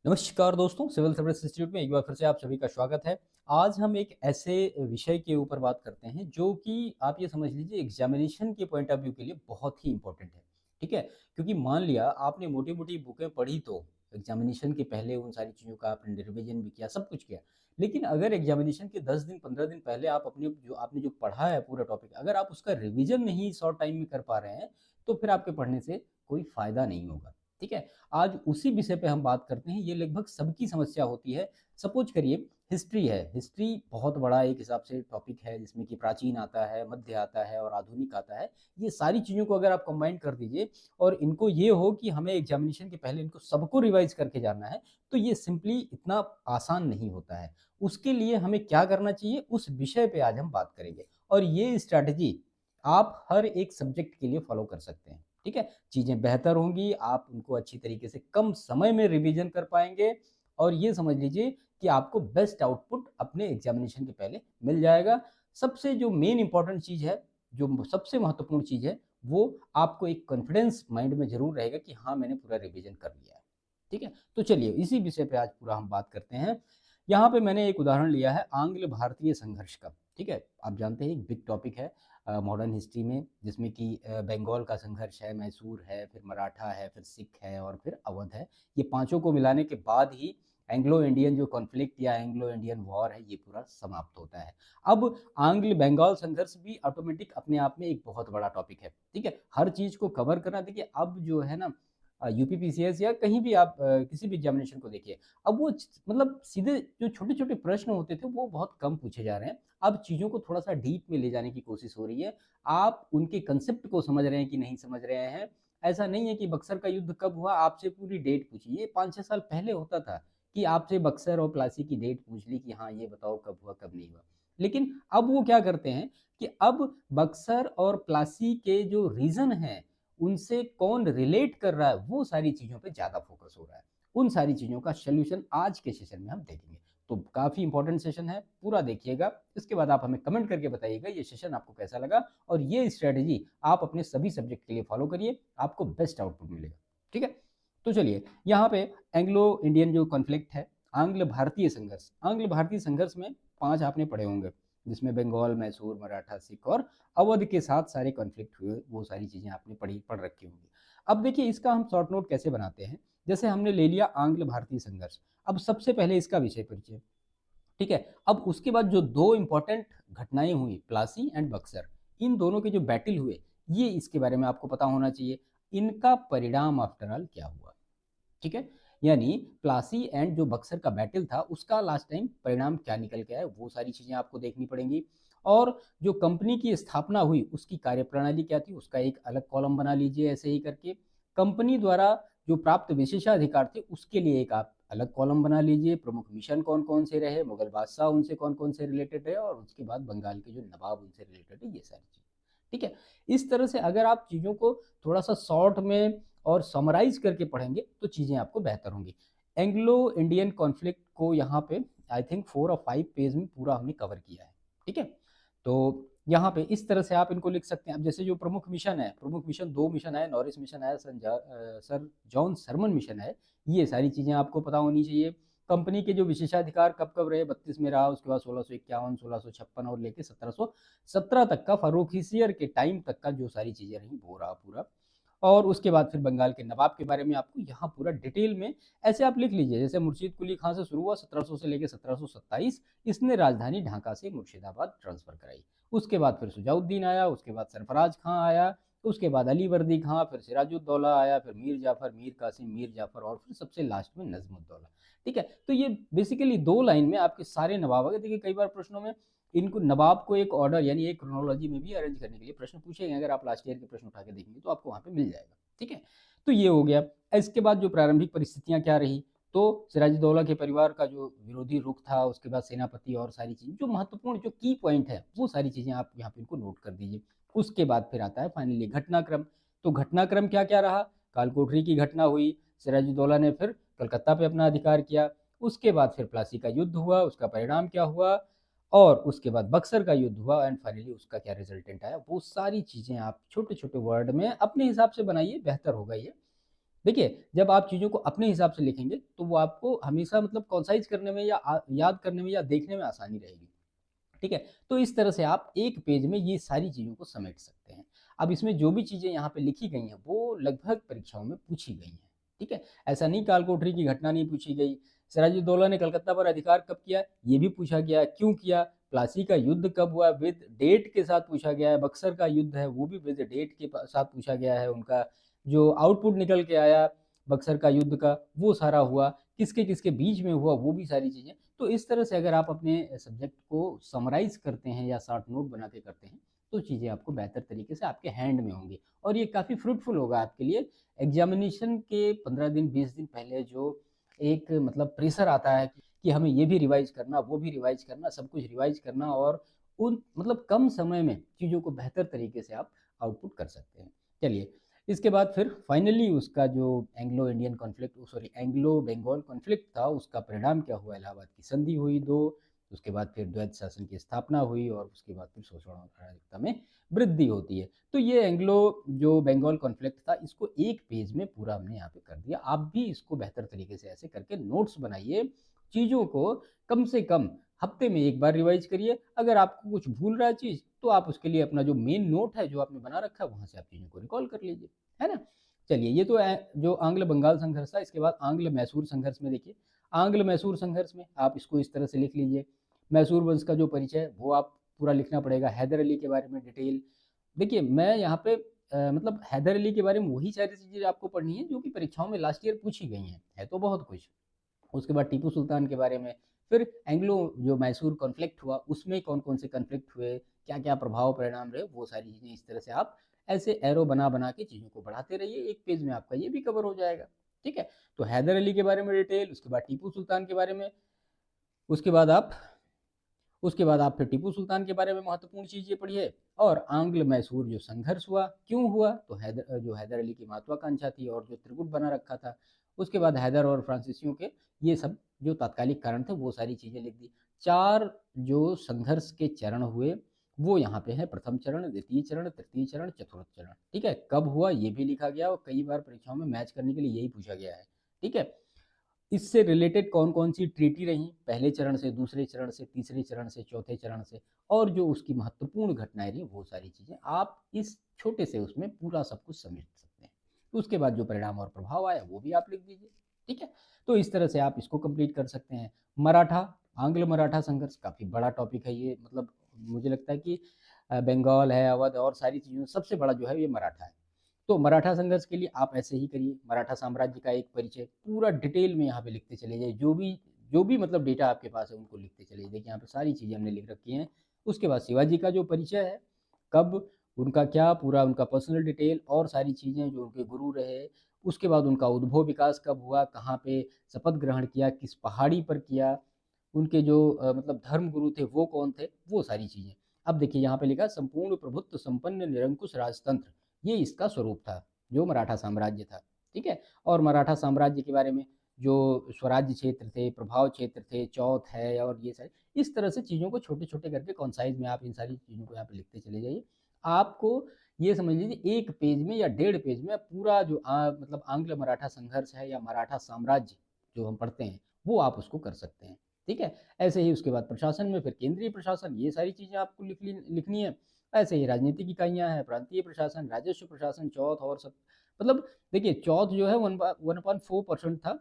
नमस्कार दोस्तों, civil service institute में एक बार फिर से आप सभी का स्वागत है। आज हम एक ऐसे विषय के ऊपर बात करते हैं जो कि आप ये समझ लीजिए एग्जामिनेशन के पॉइंट ऑफ व्यू के लिए बहुत ही इंपॉर्टेंट है। ठीक है? क्योंकि मान लिया आपने मोटी-मोटी बुकें पढ़ी तो एग्जामिनेशन के पहले उन सारी चीज़ों का आपने रिवीजन भी किया, सब कुछ किया। लेकिन अगर एग्जामिनेशन के 10 दिन, 15 दिन पहले आप अपने जो आपने जो पढ़ा है पूरा टॉपिक, अगर आप उसका रिवीजन नहीं शॉर्ट टाइम में कर पा रहे हैं, तो फिर आपके पढ़ने से कोई फ़ायदा नहीं होगा। ठीक है? आज उसी विषय पे हम बात करते हैं, ये लगभग सबकी समस्या होती है। सपोज़ करिए हिस्ट्री है, हिस्ट्री बहुत बड़ा एक हिसाब से टॉपिक है जिसमें कि प्राचीन आता है, मध्य आता है और आधुनिक आता है। ये सारी चीज़ों को अगर आप कंबाइन कर दीजिए और इनको ये हो कि हमें एग्ज़ामिनेशन के पहले इनको सबको रिवाइज़ करके जाना है, तो ये सिंपली इतना आसान नहीं होता है। उसके लिए हमें क्या करना चाहिए, उस विषय पे आज हम बात करेंगे और ये स्ट्रैटेजी आप हर एक सब्जेक्ट के लिए फ़ॉलो कर सकते हैं। ठीक है? चीज़ें बेहतर होंगी, आप उनको अच्छी तरीके से कम समय में रिवीजन कर पाएँगे और ये समझ लीजिए कि आपको बेस्ट आउटपुट अपने एग्ज़ामिनेशन के पहले मिल जाएगा। सबसे जो मेन इम्पोर्टेंट चीज़ है, जो सबसे महत्वपूर्ण चीज़ है, वो आपको एक कॉन्फिडेंस माइंड में ज़रूर रहेगा कि हाँ, मैंने पूरा रिवीजन कर लिया है। ठीक है? तो चलिए इसी विषय पे आज पूरा हम बात करते हैं। यहाँ पे मैंने एक उदाहरण लिया है आंग्ल-भारतीय संघर्ष का। ठीक है? आप जानते हैं एक बिग टॉपिक है मॉडर्न हिस्ट्री में जिसमें कि बंगाल का संघर्ष है, मैसूर है, फिर मराठा है, फिर सिख है और फिर अवध है। ये पाँचों को मिलाने के बाद ही एंग्लो इंडियन जो कॉन्फ्लिक्ट या एंग्लो इंडियन वॉर है, ये पूरा समाप्त होता है। अब आंग्ल बंगाल संघर्ष भी ऑटोमेटिक अपने आप में एक बहुत बड़ा टॉपिक है। ठीक है? हर चीज़ को कवर करना देखिए अब जो है ना यूपीपीसीएस या कहीं भी आप किसी भी एग्जामिनेशन को देखिए, अब वो मतलब सीधे जो छोटे-छोटे प्रश्न होते थे, वो बहुत कम पूछे जा रहे हैं। अब चीज़ों को थोड़ा-सा डीप में ले जाने की कोशिश हो रही है। आप उनके कांसेप्ट को समझ रहे हैं कि नहीं समझ रहे हैं। ऐसा नहीं है कि बक्सर का युद्ध कब हुआ, आपसे पूरी डेट पूछी। ये 5-6 साल पहले होता था कि आपसे बक्सर और प्लासी की डेट पूछ ली कि हाँ, ये बताओ कब हुआ, कब नहीं हुआ। लेकिन अब वो क्या करते हैं कि अब बक्सर और प्लासी के जो रीज़न हैं, उनसे कौन रिलेट कर रहा है, वो सारी चीज़ों पे ज़्यादा फ़ोकस हो रहा है। उन सारी चीज़ों का सॉल्यूशन आज के सेशन में हम देखेंगे। तो काफ़ी इंपॉर्टेंट सेशन है, पूरा देखिएगा। इसके बाद आप हमें कमेंट करके बताइएगा ये सेशन आपको कैसा लगा और ये स्ट्रैटेजी आप अपने सभी सब्जेक्ट के लिए फॉलो करिए, आपको बेस्ट आउटपुट मिलेगा। ठीक है? तो चलिए, यहाँ पे एंग्लो इंडियन जो कॉन्फ्लिक्ट है, आंग्ल भारतीय संघर्ष में 5 आपने पढ़े होंगे, जिसमें बंगाल, मैसूर, मराठा, सिख और अवध के साथ सारे कॉन्फ्लिक्ट हुए, वो सारी चीज़ें आपने पढ़ रखी होंगी। अब देखिए इसका हम शॉर्ट नोट कैसे बनाते हैं, जैसे हमने ले लिया आंग्ल भारतीय संघर्ष, अब सबसे पहले इसका विषय परिचय, ठीक है? अब उसके बाद जो 2 इम्पोर्टेंट घटनाएँ हुई, प्लासी एंड बक्सर, इन दोनों के जो बैटल हुए, ये इसके बारे में आपको पता होना चाहिए। इनका परिणाम आफ्टर ऑल क्या हुआ? ठीक है? यानी प्लासी एंड जो बक्सर का बैटल था, उसका लास्ट टाइम परिणाम क्या निकल के आया, वो सारी चीज़ें आपको देखनी पड़ेंगी। और जो कंपनी की स्थापना हुई, उसकी कार्यप्रणाली क्या थी, उसका एक अलग कॉलम बना लीजिए ऐसे ही करके। कंपनी द्वारा जो प्राप्त विशेषाधिकार थे, उसके लिए एक आप अलग कॉलम बना लीजिए। प्रमुख मिशन कौन-कौन से रहे, मुगल बादशाह उनसे कौन-कौन से रिलेटेड रहे और उसके बाद बंगाल के जो नवाब उनसे रिलेटेड है, ये सारी चीज़ें। ठीक है? इस तरह से अगर आप चीज़ों को थोड़ा-सा शॉर्ट में और समराइज़ करके पढ़ेंगे तो चीज़ें आपको बेहतर होंगी। एंग्लो इंडियन कॉन्फ्लिक्ट को यहाँ पे आई थिंक 4 और 5 पेज में पूरा हमने कवर किया है। ठीक है? तो यहाँ पे इस तरह से आप इनको लिख सकते हैं। अब जैसे जो प्रमुख मिशन 2 मिशन है, नॉरिस मिशन है, सर जॉन सरमन मिशन है, ये सारी चीज़ें आपको पता होनी चाहिए। कंपनी के जो विशेषाधिकार कब-कब रहे, 32 में रहा, उसके बाद 1651, 1656 और लेके 1717 तक का फ़र्रुखीसियर के टाइम तक का जो सारी चीज़ें रहीं, वो रहा पूरा। और उसके बाद फिर बंगाल के नवाब के बारे में आपको यहाँ पूरा डिटेल में ऐसे आप लिख लीजिए, जैसे मुर्शीद कुली खां से शुरू हुआ 1700 से लेकर 1727, इसने राजधानी ढाका से मुर्शिदाबाद ट्रांसफर कराई। उसके बाद फिर सुजाउद्दीन आया, उसके बाद सरफराज खां आया, उसके बाद अली वर्दी खां, फिर सिराजुद्दौला आया, फिर मीर जाफर, मीर कासिम, मीर जाफर और फिर सबसे लास्ट में नजमुद्दौला। ठीक है? तो ये बेसिकली 2 लाइन में आपके सारे नवाब आ गए। देखिए कई बार प्रश्नों में इनको नवाब को एक ऑर्डर यानी एक क्रोनोलॉजी में भी अरेंज करने के लिए प्रश्न पूछे गए। अगर आप लास्ट ईयर के प्रश्न उठा के देखेंगे तो आपको वहाँ पे मिल जाएगा। ठीक है? तो ये हो गया। इसके बाद जो प्रारंभिक परिस्थितियाँ क्या रही, तो सिराजुद्दौला के परिवार का जो विरोधी रुख था, उसके बाद सेनापति और सारी चीज़ें, जो महत्वपूर्ण जो की पॉइंट है, वो सारी चीज़ें आप यहाँ पे इनको नोट कर दीजिए। उसके बाद फिर आता है फाइनली घटनाक्रम। तो घटनाक्रम क्या-क्या रहा? कालकोठरी की घटना हुई, सिराजुद्दौला ने फिर कलकत्ता पे अपना अधिकार किया। उसके बाद फिर प्लासी का युद्ध हुआ, उसका परिणाम क्या हुआ और उसके बाद बक्सर का युद्ध हुआ एंड फाइनली उसका क्या रिजल्टेंट आया, वो सारी चीज़ें आप छोटे-छोटे वर्ड में अपने हिसाब से बनाइए, बेहतर होगा ये। देखिए, जब आप चीज़ों को अपने हिसाब से लिखेंगे, तो वो आपको हमेशा मतलब कंसाइज़ करने में या याद करने में या देखने में आसानी रहेगी। ठीक है? तो इस तरह से आप एक पेज में ये सारी चीज़ों को समेट सकते हैं। अब इसमें जो भी चीज़ें यहाँ पे लिखी गई हैं, वो लगभग परीक्षाओं में पूछी गई हैं। ठीक है? ऐसा नहीं कालकोठरी की घटना नहीं पूछी गई, सिराजुद्दौला ने कलकत्ता पर अधिकार कब किया, ये भी पूछा गया, क्यों किया, प्लासी का युद्ध कब हुआ, विद डेट के साथ पूछा गया है, बक्सर का युद्ध है, वो भी विद डेट के साथ पूछा गया है, उनका जो आउटपुट निकल के आया बक्सर का युद्ध का, वो सारा हुआ, किसके-किसके बीच में हुआ, वो भी सारी चीज़ें। तो इस तरह से अगर आप अपने सब्जेक्ट को समराइज़ करते हैं या शॉर्ट नोट बना के करते हैं, तो चीज़ें आपको बेहतर तरीके से आपके हैंड में होंगी और ये काफ़ी फ्रूटफुल होगा आपके लिए। एग्ज़ामिनेशन के 15 दिन, 20 दिन पहले जो एक मतलब प्रेशर आता है कि हमें ये भी रिवाइज़ करना, वो भी रिवाइज़ करना, सब कुछ रिवाइज़ करना और उन मतलब कम समय में चीज़ों को बेहतर तरीके से आप आउटपुट कर सकते हैं। चलिए, इसके बाद फिर फाइनली उसका जो Anglo Indian conflict sorry Anglo Bengal conflict था, उसका परिणाम क्या हुआ? इलाहाबाद की संधि हुई 2, उसके बाद फिर द्वैत शासन की स्थापना हुई और उसके बाद फिर शोषण और अराजकता में वृद्धि होती है। तो ये एंग्लो जो बंगाल कॉन्फ्लिक्ट था, इसको एक पेज में पूरा हमने यहाँ पे कर दिया। आप भी इसको बेहतर तरीके से ऐसे करके नोट्स बनाइए, चीज़ों को कम से कम हफ्ते में एक बार रिवाइज करिए। अगर आपको कुछ भूल रहा है चीज़, तो आप उसके लिए अपना जो मेन नोट है, जो आपने बना रखा है, वहाँ से आप चीज़ों को रिकॉल कर लीजिए, है ना? चलिए, ये तो जो आंग्ल बंगाल संघर्ष था। इसके बाद आंग्ल मैसूर संघर्ष में देखिए, आंग्ल मैसूर संघर्ष में आप इसको इस तरह से लिख लीजिए। मैसूर वंश का जो परिचय है, वो आप पूरा लिखना पड़ेगा। हैदर अली के बारे में डिटेल देखिए, मैं यहाँ पे मतलब हैदर अली के बारे में वही सारी चीज़ें आपको पढ़नी है, जो कि परीक्षाओं में लास्ट ईयर पूछी गई हैं। है तो बहुत कुछ। उसके बाद टीपू सुल्तान के बारे में, फिर एंग्लो जो मैसूर कॉन्फ्लिक्ट हुआ, उसमें कौन-कौन से कॉन्फ्लिक्ट हुए, क्या-क्या प्रभाव परिणाम रहे, वो सारी चीज़ें इस तरह से आप ऐसे एरो बना-बना के चीज़ों को बढ़ाते रहिए, एक पेज में आपका ये भी कवर हो जाएगा, ठीक है? तो हैदर अली के बारे में डिटेल, उसके बाद टीपू सुल्तान के बारे में, उसके बाद आप उसके बाद आप फिर टीपू सुल्तान के बारे में महत्वपूर्ण चीज़ें पढ़िए और आंग्ल मैसूर जो संघर्ष हुआ, क्यों हुआ? तो जो हैदर अली की महत्वाकांक्षा थी और जो त्रिगुट बना रखा था। उसके बाद हैदर और फ्रांसीसियों के ये सब जो तात्कालिक कारण थे, वो सारी चीज़ें लिख दी। 4 जो संघर्ष के चरण हुए, वो यहाँ पे है। प्रथम चरण, द्वितीय चरण, तृतीय चरण, चतुर्थ चरण। ठीक है? कब हुआ ये भी लिखा गया और कई बार परीक्षाओं में मैच करने के लिए यही पूछा गया है। ठीक है? इससे रिलेटेड कौन-कौन सी ट्रीटी रहीं, पहले चरण से, दूसरे चरण से, तीसरे चरण से, चौथे चरण से और जो उसकी महत्वपूर्ण घटनाएँ रहीं, वो सारी चीज़ें आप इस छोटे से उसमें पूरा सब कुछ समेट सकते हैं। उसके बाद जो परिणाम और प्रभाव आया, वो भी आप लिख दीजिए, ठीक है? तो इस तरह से आप इसको कंप्लीट कर सकते हैं। मराठा, आंग्ल-मराठा संघर्ष काफ़ी बड़ा टॉपिक है ये, मतलब मुझे लगता है कि बंगाल है, अवध और सारी चीज़ों में सबसे बड़ा जो है ये मराठा है। तो मराठा संघर्ष के लिए आप ऐसे ही करिए, मराठा साम्राज्य का एक परिचय पूरा डिटेल में यहाँ पे लिखते चले जाइए, जो भी मतलब डेटा आपके पास है उनको लिखते चलिए। देखिए यहाँ पे सारी चीज़ें हमने लिख रखी हैं। उसके बाद शिवाजी का जो परिचय है, कब, उनका क्या पूरा उनका पर्सनल डिटेल और सारी चीज़ें जो उनके गुरु रहे, उसके बाद उनका उद्भव विकास कब हुआ, कहाँ पे शपथ ग्रहण किया, किस पहाड़ी पर किया, उनके जो मतलब धर्म गुरु थे वो कौन थे, वो सारी चीज़ें। अब देखिए यहाँ पे लिखा संपूर्ण प्रभुत्व संपन्न निरंकुश राजतंत्र, ये इसका स्वरूप था, जो मराठा साम्राज्य था, ठीक है? और मराठा साम्राज्य के बारे में जो स्वराज्य क्षेत्र थे, प्रभाव क्षेत्र थे, चौथ है और ये सारे, इस तरह से चीज़ों को छोटे-छोटे करके कॉन्साइज़ में आप इन सारी चीज़ों को यहाँ पे लिखते चले जाइए। आपको ये समझ लीजिए 1 पेज में या डेढ़ पेज में पूरा जो मतलब आंग्ल-मराठा संघर्ष है या मराठा साम्राज्य जो हम पढ़ते हैं, वो आप उसको कर सकते हैं, ठीक है? ऐसे ही उसके बाद प्रशासन में फिर केंद्रीय प्रशासन, ये सारी चीज़ें आपको लिखनी है। ऐसे ही राजनीतिक इकाइयाँ हैं, प्रांतीय प्रशासन, राजस्व प्रशासन, चौथ और सब, मतलब देखिए चौथ जो है 1.4% था।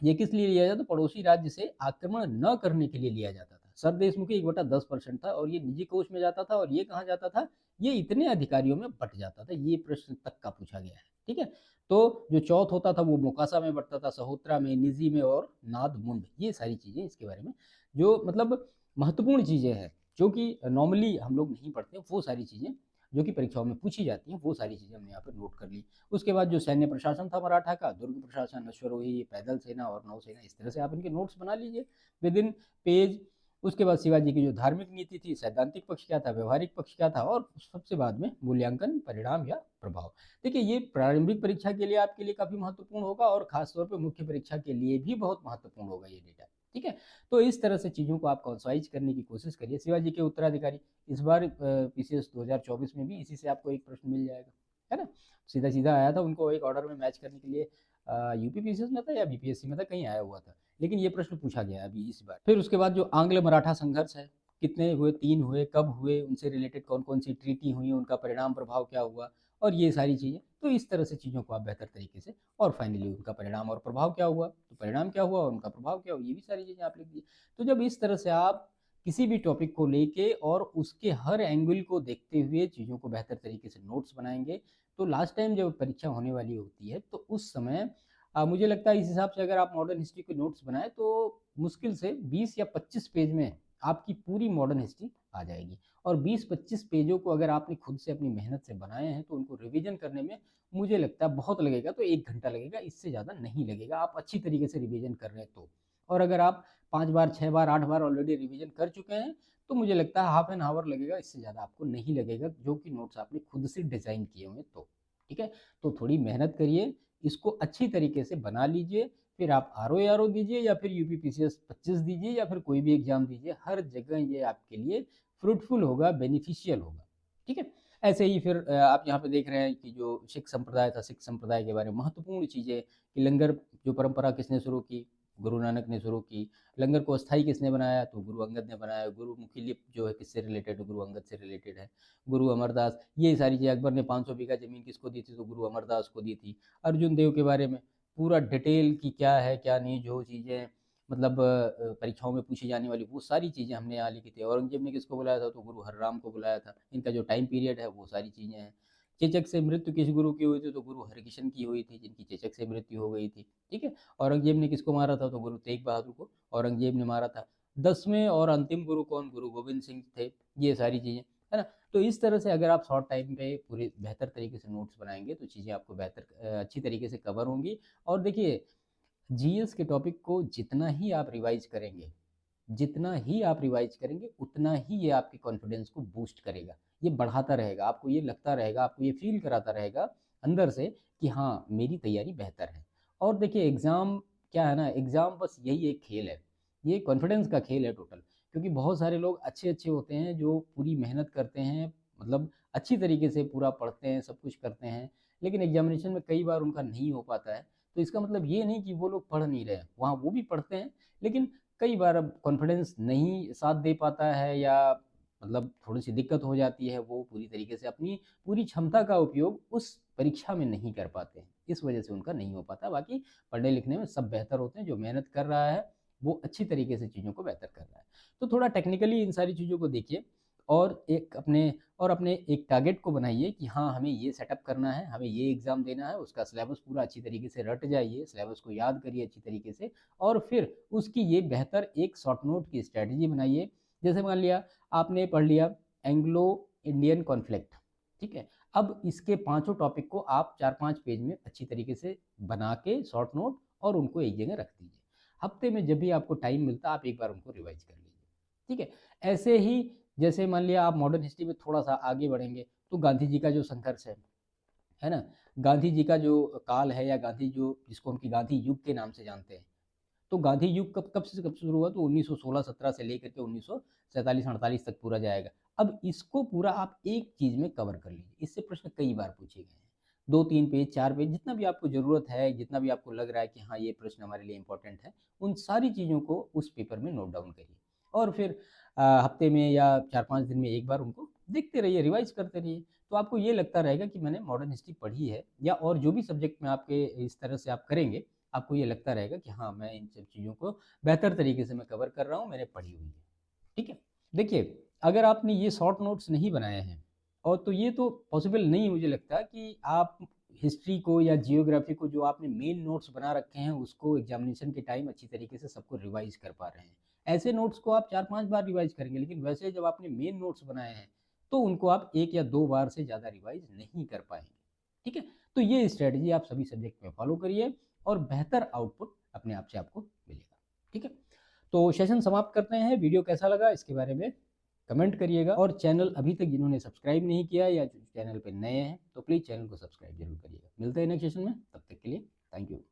ये किस लिए लिया जाता? पड़ोसी राज्य से आक्रमण न करने के लिए लिया जाता था। सरदेशमुखी 1/10% था और ये निजी कोष में जाता था और ये कहाँ जाता था? ये इतने अधिकारियों में बँट जाता था। ये प्रश्न तक का पूछा गया है, ठीक है? तो जो चौथ होता था वो मोकासा में बँटता था, सहोत्रा में, निजी में और नादमुंड, ये सारी चीज़ें इसके बारे में जो मतलब महत्वपूर्ण चीज़ें हैं, जो कि नॉर्मली हम लोग नहीं पढ़ते, वो सारी चीज़ें जो कि परीक्षाओं में पूछी जाती हैं, वो सारी चीज़ें हमने यहाँ पे नोट कर ली। उसके बाद जो सैन्य प्रशासन था मराठा का, दुर्ग प्रशासन, अश्वरोही, पैदल सेना और नौसेना, इस तरह से आप इनके नोट्स बना लीजिए विदिन पेज। उसके बाद शिवाजी की जो धार्मिक नीति थी, सैद्धांतिक पक्ष क्या था, व्यवहारिक पक्ष क्या था और सबसे बाद में मूल्यांकन, परिणाम या प्रभाव। देखिए ये प्रारंभिक परीक्षा के लिए आपके लिए काफ़ी महत्वपूर्ण होगा और खास तौर पे मुख्य परीक्षा के लिए भी बहुत महत्वपूर्ण होगा ये डेटा, ठीक है? तो इस तरह से चीज़ों को आप कंसोलाइज़ करने की कोशिश करिए। शिवाजी के उत्तराधिकारी, इस बार पीसीएस 2024 में भी इसी से आपको एक प्रश्न मिल जाएगा, है ना? सीधा-सीधा आया था, उनको एक ऑर्डर में मैच करने के लिए यूपीपीसीएस में था या बीपीएससी में था, कहीं आया हुआ था। लेकिन ये प्रश्न पूछा गया है अभी इस बार। फिर उसके बाद जो आंग्ल-मराठा संघर्ष है, कितने हुए, 3 हुए, कब हुए, उनसे रिलेटेड कौन-कौन सी ट्रीटी हुई, उनका परिणाम प्रभाव क्या हुआ और ये सारी चीज़ें। तो इस तरह से चीज़ों को आप बेहतर तरीके से, और फाइनली उनका परिणाम और प्रभाव क्या हुआ, तो परिणाम क्या हुआ और उनका प्रभाव क्या हुआ, ये भी सारी चीज़ें आप लिख दीजिए। तो जब इस तरह से आप किसी भी टॉपिक को लेके और उसके हर एंगल को देखते हुए चीज़ों को बेहतर तरीके से नोट्स बनाएँगे, तो लास्ट टाइम जब परीक्षा होने वाली होती है, तो उस समय मुझे लगता है इस हिसाब से अगर आप मॉडर्न हिस्ट्री के नोट्स बनाएँ तो मुश्किल से 20 या 25 पेज में आपकी पूरी मॉडर्न हिस्ट्री आ जाएगी। और 20-25 पेजों को अगर आपने खुद से अपनी मेहनत से बनाए हैं, तो उनको रिवीजन करने में मुझे लगता है बहुत लगेगा, तो 1 घंटा लगेगा, इससे ज़्यादा नहीं लगेगा, आप अच्छी तरीके से रिवीजन कर रहे हैं तो। और अगर आप 5 बार, 6 बार, 8 बार ऑलरेडी रिवीजन कर चुके हैं, तो मुझे लगता है हाफ एन आवर लगेगा, इससे ज़्यादा आपको नहीं लगेगा, जो कि नोट्स आपने खुद से डिज़ाइन किए हुए तो। ठीक है? तो थोड़ी मेहनत करिए, इसको अच्छी तरीके से बना लीजिए, फिर आप आरओ-आरओ दीजिए या फिर यूपीपीसीएस 25 दीजिए या फिर कोई भी एग्ज़ाम दीजिए, हर जगह ये आपके लिए फ्रूटफुल होगा, बेनिफिशियल होगा। ठीक है? ऐसे ही फिर आप यहाँ पे देख रहे हैं कि जो सिख संप्रदाय था, सिख संप्रदाय के बारे में महत्वपूर्ण चीज़ें कि लंगर जो परंपरा किसने शुरू की? गुरु नानक ने शुरू की। लंगर को अस्थायी किसने बनाया? तो गुरु अंगद ने बनाया। गुरुमुखी लिपि जो है किससे रिलेटेड है? गुरु अंगद से रिलेटेड है। गुरु अमरदास, ये सारी चीज़ें, अकबर ने 500 बीघा ज़मीन किसको दी थी? तो गुरु अमरदास को दी थी। अर्जुन देव के बारे में पूरा डिटेल कि क्या है, क्या नहीं, जो चीज़ें मतलब परीक्षाओं में पूछी जाने वाली वो सारी चीज़ें हमने यहाँ लिखी थी। औरंगज़ेब ने किसको बुलाया था? तो गुरु हरराम को बुलाया था। इनका जो टाइम पीरियड है वो सारी चीज़ें हैं। चेचक से मृत्यु किस गुरु की हुई थी? तो गुरु हरिकृष्ण की हुई थी, जिनकी चेचक से मृत्यु हो गई थी। ठीक है? औरंगज़ेब ने किसको मारा था? तो गुरु तेग बहादुर को औरंगज़ेब ने मारा था। 10वें और अंतिम गुरु कौन? गुरु गोविंद सिंह थे। ये सारी चीज़ें, है ना? तो इस तरह से अगर आप शॉर्ट टाइम पे पूरे बेहतर तरीके से नोट्स बनाएँगे, तो चीज़ें आपको बेहतर अच्छी तरीके से कवर होंगी। और देखिए, जीएस के टॉपिक को जितना ही आप रिवाइज़ करेंगे, उतना ही ये आपके कॉन्फिडेंस को बूस्ट करेगा। ये बढ़ाता रहेगा, आपको ये लगता रहेगा, आपको ये फ़ील कराता रहेगा अंदर से कि हाँ, मेरी तैयारी बेहतर है। और देखिए एग्ज़ाम क्या है ना, एग्ज़ाम बस यही एक खेल है। ये कॉन्फिडेंस का खेल है टोटल। क्योंकि बहुत सारे लोग अच्छे-अच्छे होते हैं जो पूरी मेहनत करते हैं, मतलब अच्छी तरीके से पूरा पढ़ते हैं, सब कुछ करते हैं, लेकिन एग्ज़ामिनेशन में कई बार उनका नहीं हो पाता है। तो इसका मतलब ये नहीं कि वो लोग पढ़ नहीं रहे हैं, वहाँ वो भी पढ़ते हैं, लेकिन कई बार अब कॉन्फिडेंस नहीं साथ दे पाता है या मतलब थोड़ी-सी दिक्कत हो जाती है, वो पूरी तरीके से अपनी पूरी क्षमता का उपयोग उस परीक्षा में नहीं कर पाते हैं। इस वजह से उनका नहीं हो पाता। बाकी पढ़ने-लिखने में सब बेहतर होते हैं, जो मेहनत कर रहा है, वो अच्छी तरीके से चीज़ों को बेहतर कर रहा है। तो थोड़ा टेक्निकली इन सारी चीज़ों को देखिए और अपने एक टारगेट को बनाइए कि हाँ, हमें ये सेटअप करना है, हमें ये एग्ज़ाम देना है, उसका सिलेबस पूरा अच्छी तरीके से रट जाइए, सिलेबस को याद करिए अच्छी तरीके से और फिर उसकी ये बेहतर एक शॉर्ट नोट की स्ट्रैटेजी बनाइए। जैसे मान लिया आपने पढ़ लिया एंग्लो इंडियन कॉन्फ्लिक्ट, ठीक है? अब इसके पाँचों टॉपिक को आप 4-5 पेज में अच्छी तरीके से बना के शॉर्ट नोट और उनको एक जगह रख दीजिए। हफ्ते में जब भी आपको टाइम मिलता है, आप एक बार उनको रिवाइज़ कर लीजिए, ठीक है? ऐसे ही जैसे मान लिया आप मॉडर्न हिस्ट्री में थोड़ा-सा आगे बढ़ेंगे, तो गांधी जी का जो संघर्ष है ना? गांधी जी का जो काल है या गांधी जो जिसको हम कि गांधी युग के नाम से जानते हैं, तो गांधी युग कब कब शुरू हुआ? तो 1916-17 से लेकर के 1947-48 तक पूरा जाएगा। अब इसको पूरा आप एक चीज़ में कवर कर लीजिए। इससे प्रश्न कई बार पूछे गए हैं। 2-3 पेज, 4 पेज जितना भी आपको ज़रूरत है, जितना भी आपको लग रहा है कि हाँ, ये प्रश्न हमारे लिए इम्पोर्टेंट है, उन सारी चीज़ों को उस पेपर में नोट डाउन करिए। और फिर हफ्ते में या 4-5 दिन में एक बार उनको देखते रहिए, रिवाइज़ करते रहिए। तो आपको ये लगता रहेगा कि मैंने मॉडर्न हिस्ट्री पढ़ी है या और जो भी सब्जेक्ट में आपके इस तरह से आप करेंगे, आपको ये लगता रहेगा कि हाँ, मैं इन सब चीज़ों को बेहतर तरीके से मैं कवर कर रहा हूँ, मैंने पढ़ी हुई है। ठीक है? देखिए, अगर आपने ये शॉर्ट नोट्स नहीं बनाए हैं और तो ये तो पॉसिबल नहीं मुझे लगता कि आप हिस्ट्री को या जियोग्राफी को जो आपने मेन नोट्स बना रखे हैं, उसको एग्ज़ामिनेशन के टाइम अच्छी तरीके से सबको रिवाइज़ कर पा रहे हैं। ऐसे नोट्स को आप 4-5 बार रिवाइज़ करेंगे, लेकिन वैसे जब आपने मेन नोट्स बनाए हैं, तो उनको आप 1 या 2 बार से ज़्यादा रिवाइज़ नहीं कर पाएँगे। ठीक है? तो ये स्ट्रैटेजी आप सभी सब्जेक्ट में फॉलो करिए और बेहतर आउटपुट अपने आप से आपको मिलेगा। ठीक है? तो सेशन समाप्त करते हैं। वीडियो कैसा लगा इसके बारे में कमेंट करिएगा और चैनल अभी तक जिन्होंने सब्सक्राइब नहीं किया या जो चैनल पे नए हैं, तो प्लीज़ चैनल को सब्सक्राइब ज़रूर करिएगा। मिलते हैं नेक्स्ट सेशन में, तब तक के लिए थैंक यू।